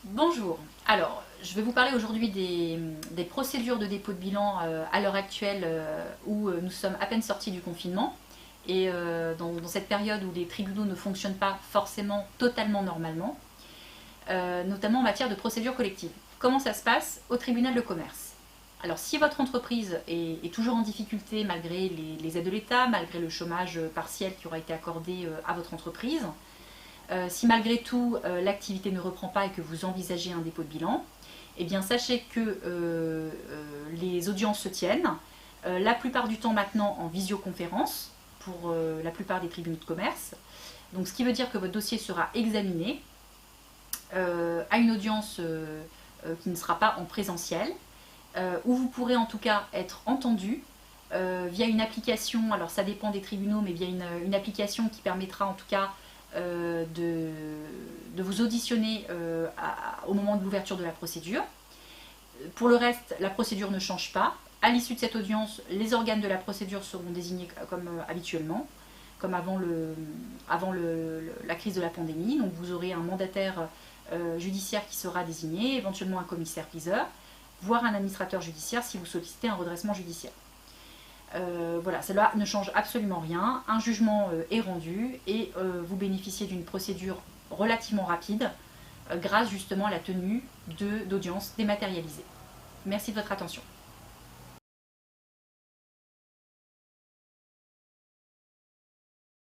Bonjour, alors je vais vous parler aujourd'hui des procédures de dépôt de bilan à l'heure actuelle où nous sommes à peine sortis du confinement et dans cette période où les tribunaux ne fonctionnent pas forcément totalement normalement, notamment en matière de procédure collective. Comment ça se passe au tribunal de commerce? Alors si votre entreprise est toujours en difficulté malgré les aides de l'État, malgré le chômage partiel qui aura été accordé à votre entreprise, si malgré tout l'activité ne reprend pas et que vous envisagez un dépôt de bilan, eh bien sachez que les audiences se tiennent, la plupart du temps maintenant en visioconférence pour la plupart des tribunaux de commerce. Donc ce qui veut dire que votre dossier sera examiné à une audience qui ne sera pas en présentiel, où vous pourrez en tout cas être entendu via une application, alors ça dépend des tribunaux, mais via une application qui permettra en tout cas de vous auditionner au moment de l'ouverture de la procédure. Pour le reste, la procédure ne change pas. À l'issue de cette audience, les organes de la procédure seront désignés comme habituellement, comme avant la crise de la pandémie. Donc vous aurez un mandataire judiciaire qui sera désigné, éventuellement un commissaire-priseur, voire un administrateur judiciaire si vous sollicitez un redressement judiciaire. Voilà, cela ne change absolument rien. Un jugement est rendu et vous bénéficiez d'une procédure relativement rapide grâce justement à la tenue d'audiences dématérialisées. Merci de votre attention.